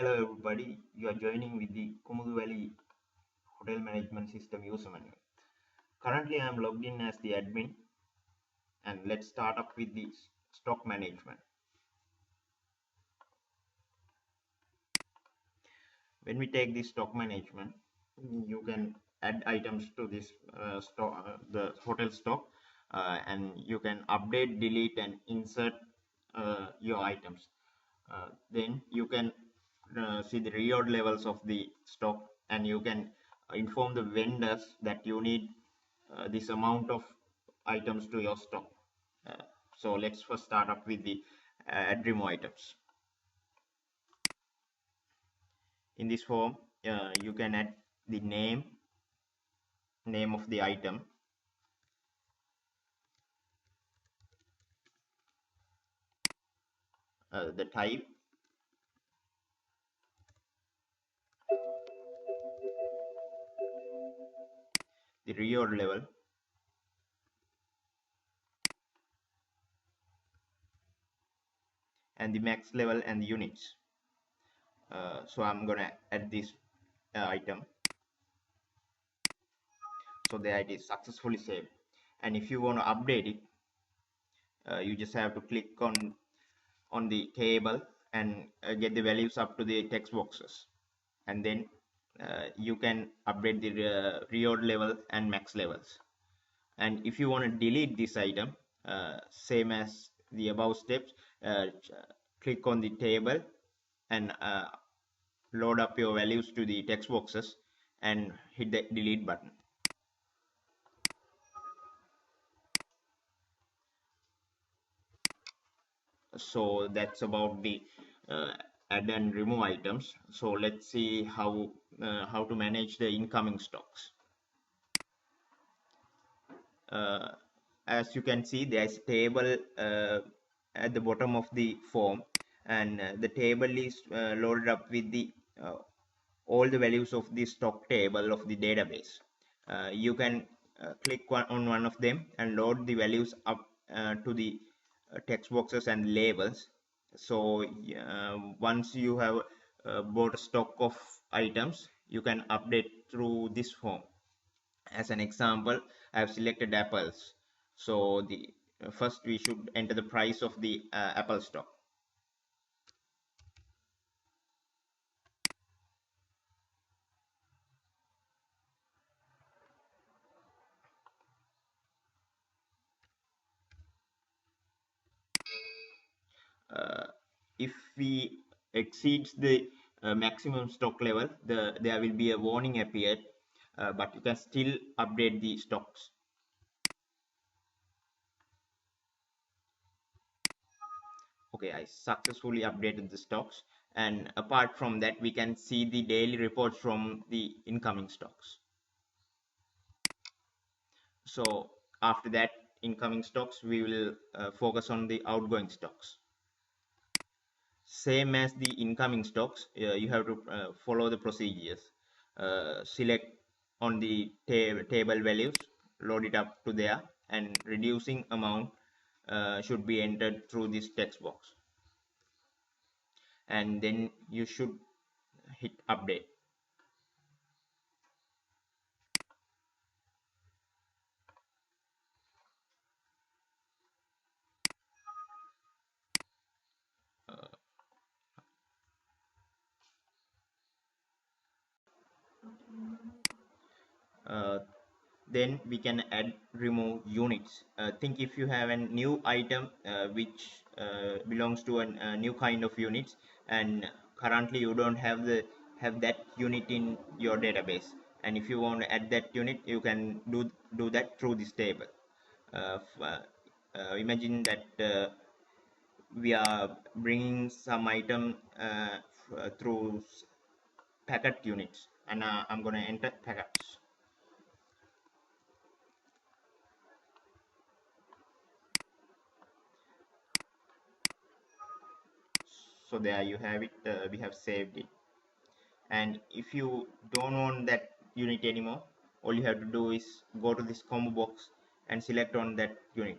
Hello everybody, you are joining with the Kumudu Valley Hotel Management System user manual. Currently I am logged in as the admin, and let's start up with the stock management. When we take the stock management, you can add items to this stock, the hotel stock, and you can update, delete and insert your items. Then you can see the reorder levels of the stock, and you can inform the vendors that you need this amount of items to your stock. So let's first start up with the add remove items. In this form, you can add the name of the item, the type, the reorder level, and the max level and the units. So I'm gonna add this item. So there it is, successfully saved. And if you want to update it, you just have to click on the table and get the values up to the text boxes, and then you can update the reorder level and max levels. And if you want to delete this item, same as the above steps, click on the table and load up your values to the text boxes and hit the delete button. So that's about the add and remove items. So let's see how to manage the incoming stocks. As you can see, there's a table at the bottom of the form, and the table is loaded up with the all the values of the stock table of the database. You can click on one of them and load the values up to the text boxes and labels. So once you have bought a stock of items, you can update through this form. As an example, I have selected apples. So the first we should enter the price of the apple stock. If we exceeds the maximum stock level, there will be a warning appeared, but you can still update the stocks. Okay, I successfully updated the stocks, and apart from that, we can see the daily reports from the incoming stocks. So after that incoming stocks, we will focus on the outgoing stocks. Same as the incoming stocks, you have to follow the procedures. Select on the table values, load it up to there, and reducing amount should be entered through this text box, and then you should hit update. Uh, then we can add remove units. Think if you have a new item which belongs to a new kind of units, and currently you don't have that unit in your database, and if you want to add that unit, you can do that through this table. Imagine that we are bringing some item through packet units, and I'm going to enter packets. So there you have it, we have saved it. And if you don't want that unit anymore, all you have to do is go to this combo box and select on that unit.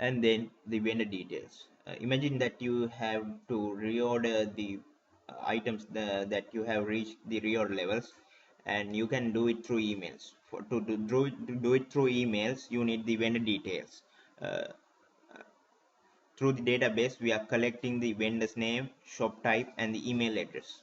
and then the vendor details. Imagine that you have to reorder the items that you have reached the reorder levels, and you can do it through emails. To do it through emails, you need the vendor details. Uh, Through the database, we are collecting the vendor's name, shop type, and the email address.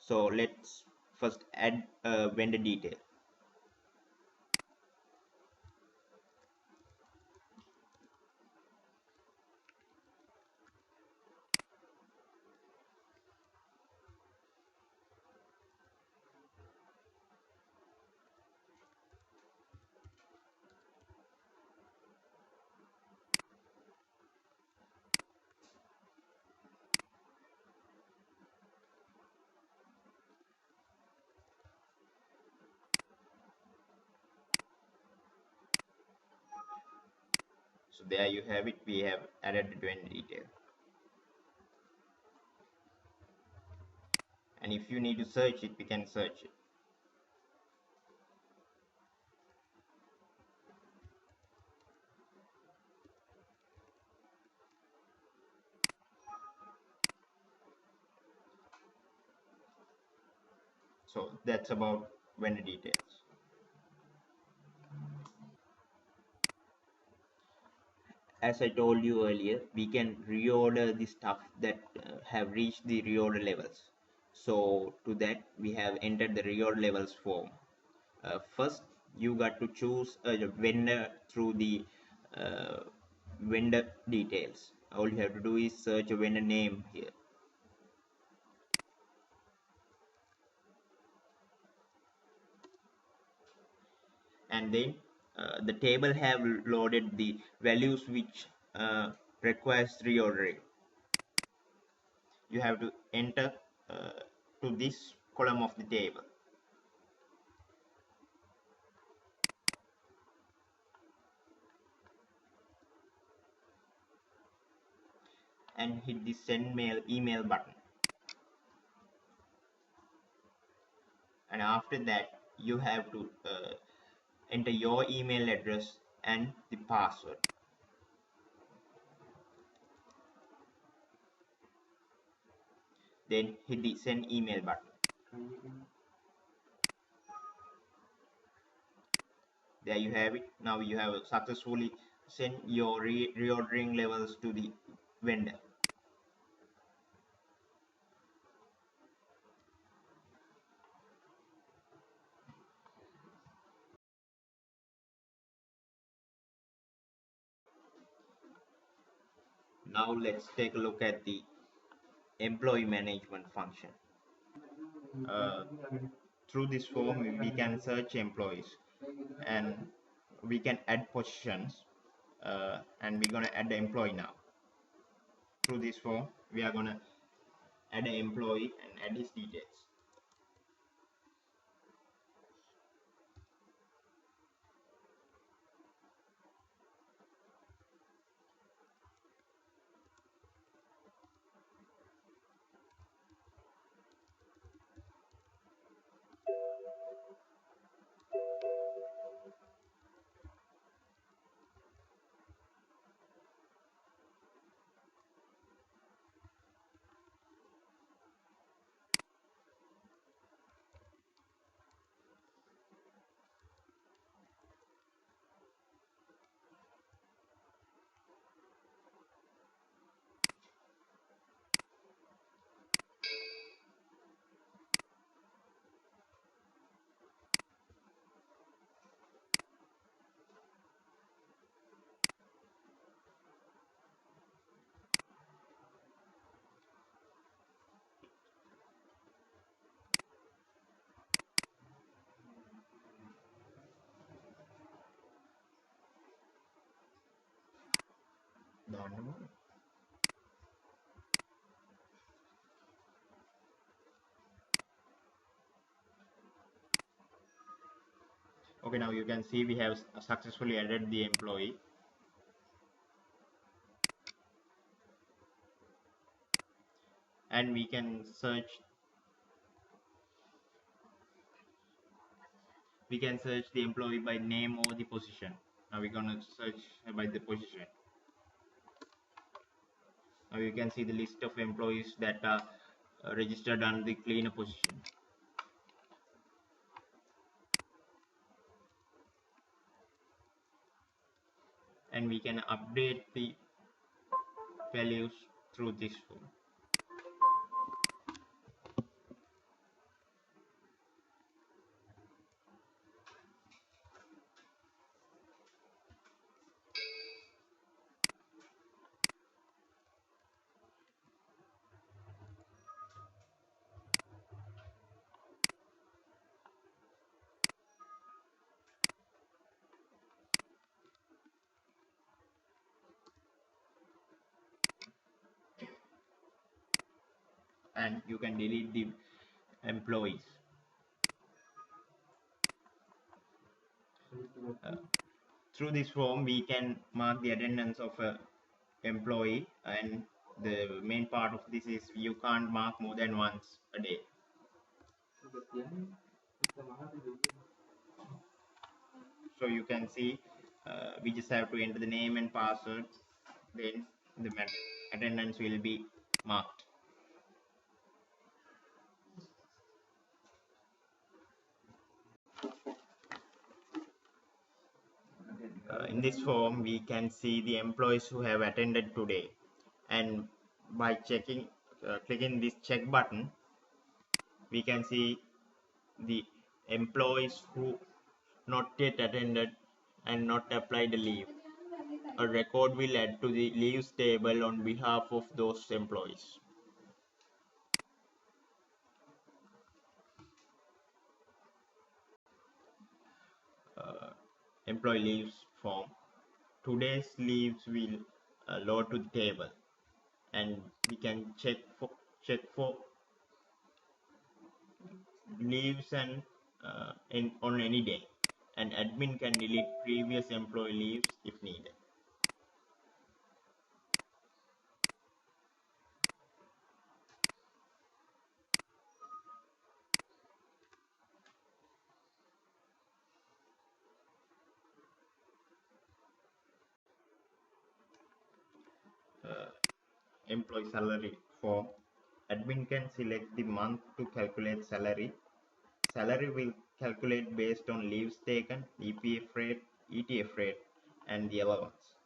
So let's first add a vendor detail. So there you have it. We have added the vendor detail. And if you need to search it, we can search it. So that's about vendor details. As I told you earlier, we can reorder the stuff that have reached the reorder levels. So to that, we have entered the reorder levels form. First, you got to choose a vendor through the uh, vendor details. All you have to do is search a vendor name here, and then the table have loaded the values which requires reordering. You have to enter uh, to this column of the table and hit the send mail email button, and after that you have to enter your email address and the password, then hit the send email button. There you have it. Now you have successfully sent your reordering levels to the vendor. Now let's take a look at the employee management function. uh, Through this form we can search employees, and we can add positions, and we're going to add the employee now. Through this form we are going to add an employee and add his details. Done. Okay, now you can see we have successfully added the employee, and we can search the employee by name or the position. Now we're gonna search by the position. Now you can see the list of employees that are registered under the cleaner position, and we can update the values through this form. And you can delete the employees. Uh, Through this form, we can mark the attendance of a employee, and the main part of this is you can't mark more than once a day. So you can see we just have to enter the name and password, then the attendance will be marked. In this form, we can see the employees who have attended today, and by clicking this check button, we can see the employees who not yet attended and not applied a leave. A record will add to the leaves table on behalf of those employees. Employee leaves form. Today's leaves will load to the table, and we can check for leaves and on any day, and admin can delete previous employee leaves if needed. Employee salary form. Admin can select the month to calculate salary. Salary will calculate based on leaves taken, EPF rate, ETF rate, and the allowance,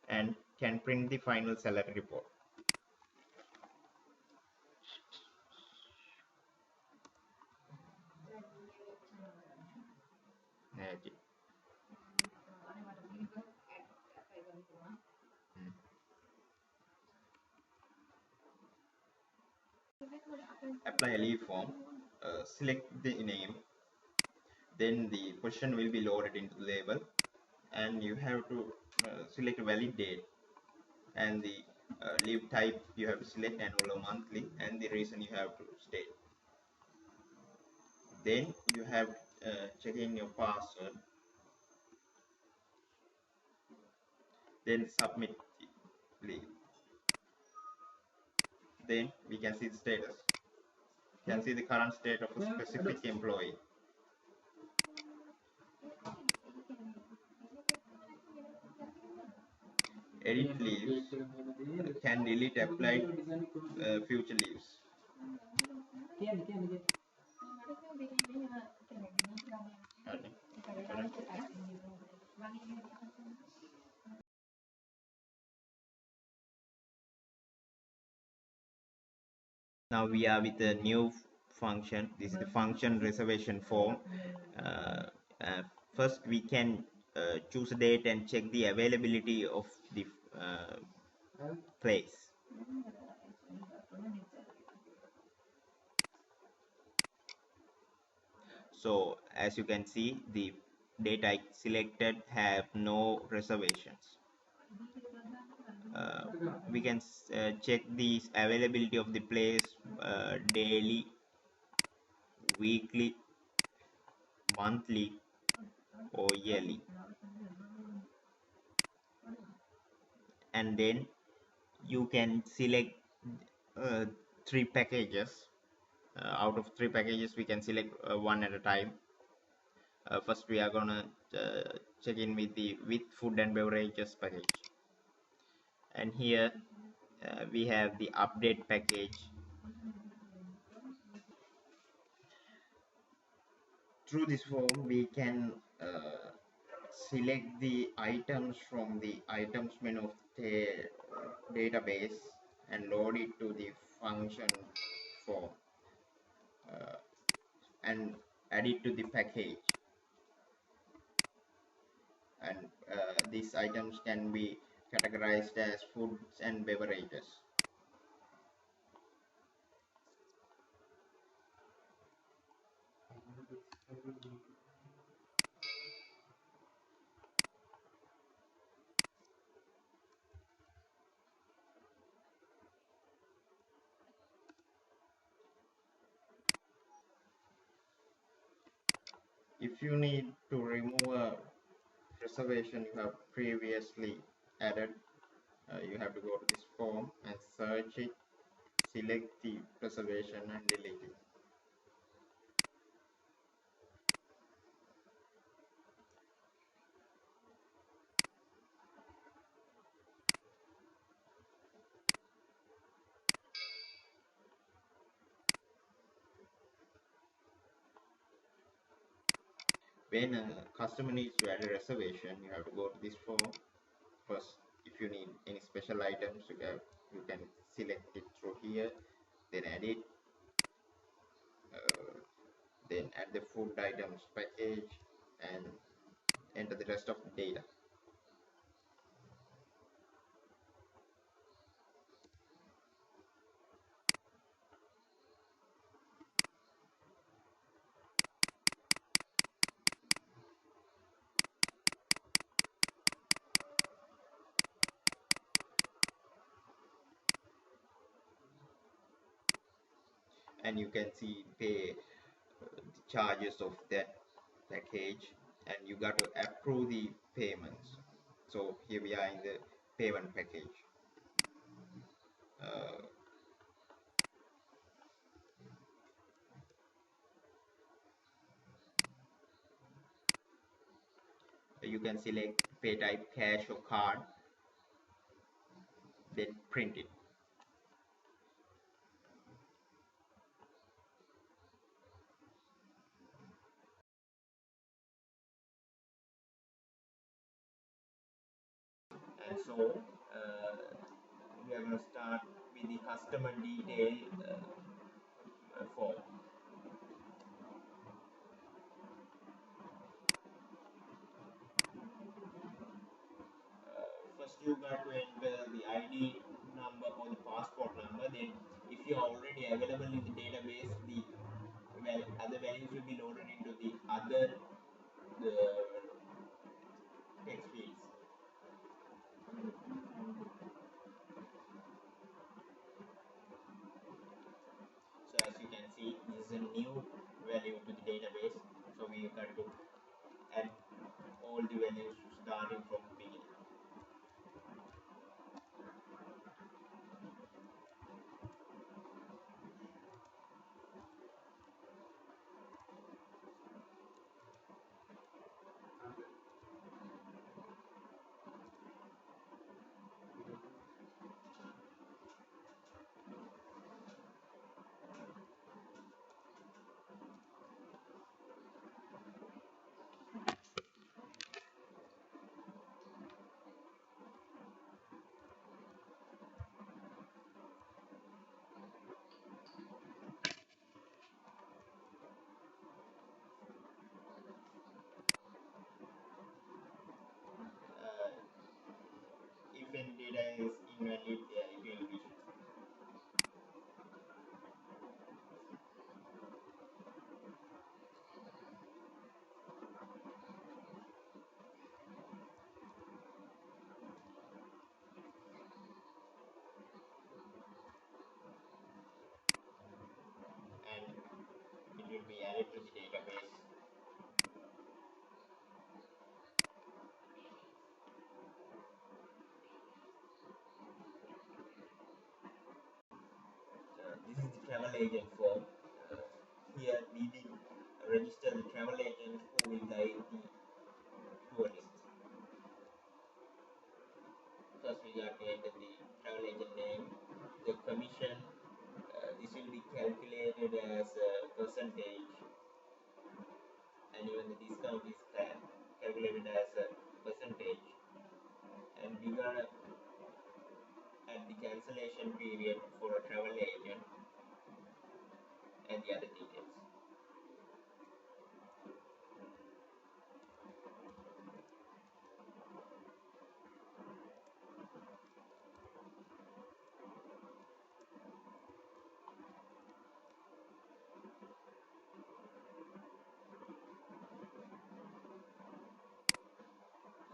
and can print the final salary report. Negative. Apply a leave form. Select the name, then the question will be loaded into the label, and you have to select a valid date, and the leave type you have to select annual or monthly, and the reason you have to state. Then you have check in your password, then submit leave. Then we can see the status. You can see the current state of a specific employee. Edit leaves, can delete applied future leaves. Now we are with a new function. This is the function reservation form. Uh, First, we can choose a date and check the availability of the place. So as you can see, the date I selected have no reservations. We can check the availability of the place daily, weekly, monthly, or yearly, and then you can select three packages. Out of three packages, we can select one at a time. First, we are gonna check in with the food and beverages package, and here we have the update package. Through this form, we can select the items from the items menu of the database and load it to the function form and add it to the package. And these items can be categorized as foods and beverages. If you need to remove a reservation you have previously added, you have to go to this form and search it, select the reservation and delete it. When a customer needs to add a reservation, you have to go to this form. First, if you need any special items, you can select it through here, then add it, uh, then add the food items package and enter the rest of the data. And you can see pay the charges of that package, and you got to approve the payments. So here we are in the payment package. uh, you can select pay type cash or card, then print it. And so we are going to start with the customer detail form. First you got to enter the ID number or the passport number. Then if you are already available in the database, the other values will be loaded into the other the text fields. So as you can see, this is a new value to the database. So we got to add all the values starting from the beginning. Uh, if any data is invalid, it will be and it will be added to the database. This is the travel agent form. Uh, Here we will register the travel agent who will guide the tourists. First we got to enter the travel agent name, the commission, this will be calculated as a percentage, and even the discount is calculated as a percentage, and we gonna at the cancellation period for a travel agent and the other details.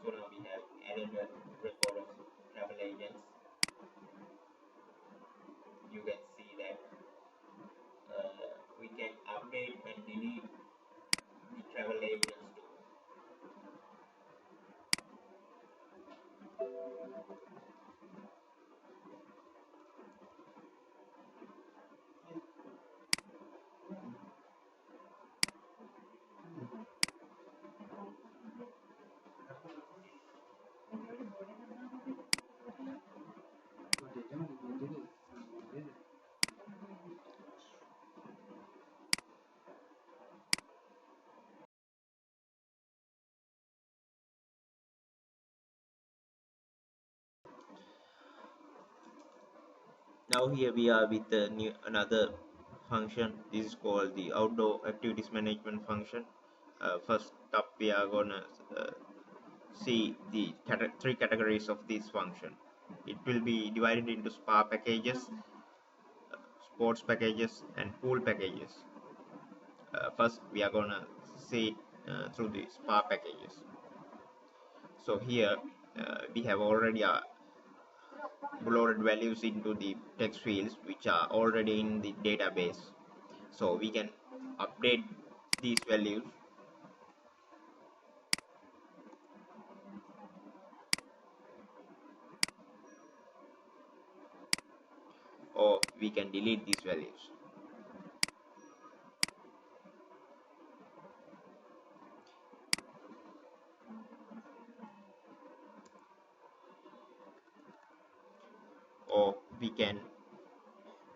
So now we have added a record of travel agents. You can see that we can update and delete the travel agents too. Now here we are with the new another function. This is called the outdoor activities management function. First up we are gonna see the three categories of this function. It will be divided into spa packages, sports packages, and pool packages. First we are gonna see through the spa packages. So here we have already loaded values into the text fields which are already in the database, so we can update these values or we can delete these values. Or we can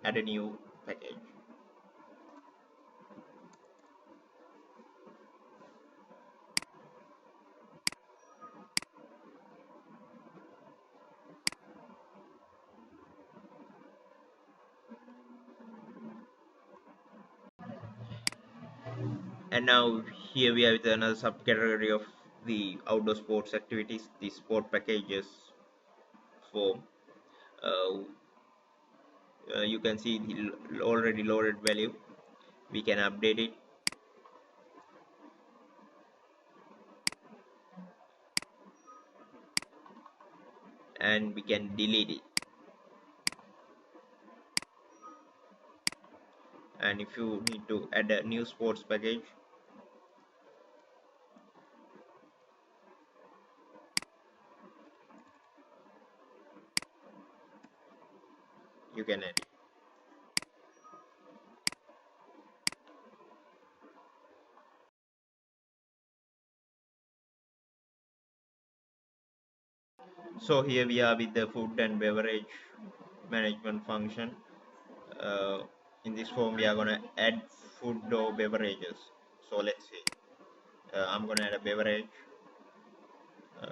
add a new package. And now here we are with another subcategory of the outdoor sports activities, the sport packages form. uh, you can see the already loaded value. We can update it and we can delete it. And if you need to add a new sports package, you can add it. So here we are with the food and beverage management function. uh, in this form we are going to add food or beverages. So let's see, I'm going to add a beverage. uh,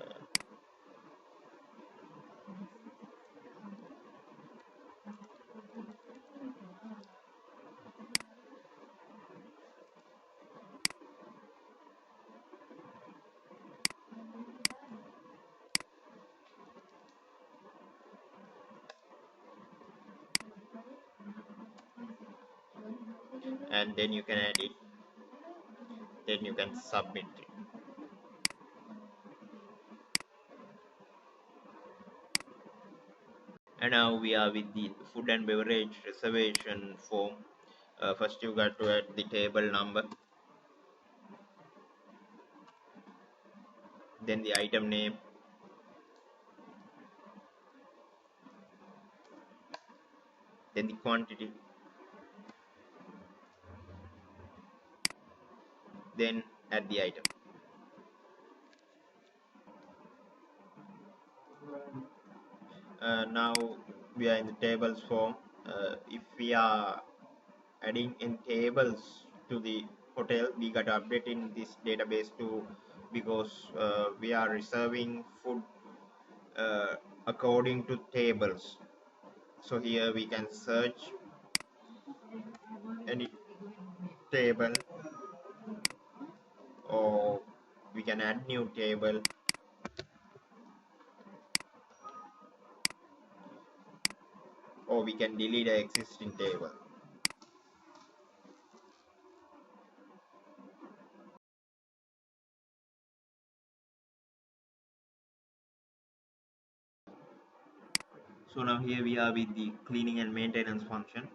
and then you can add it, then you can submit it. And now we are with the food and beverage reservation form. First you got to add the table number, then the item name, then the quantity, then add the item. Now we are in the tables form. If we are adding in tables to the hotel, we got to update in this database too, because we are reserving food uh, according to tables. So here we can search any table, or we can add new table, or we can delete an existing table. So now here we are with the cleaning and maintenance function.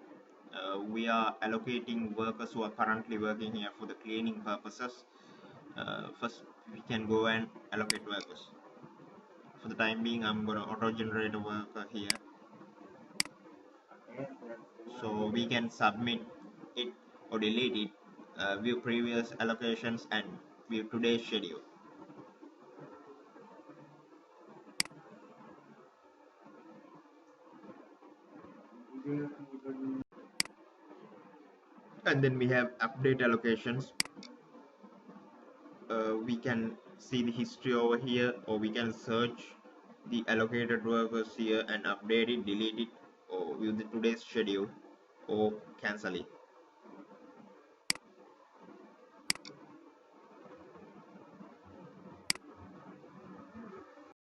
We are allocating workers who are currently working here for the cleaning purposes. First, we can go and allocate workers. For the time being, I'm going to auto generate a worker here. So we can submit it or delete it, view previous allocations, and view today's schedule. And then we have update allocations. We can see the history over here, or we can search the allocated workers here and update it, delete it, or view the today's schedule, or cancel it.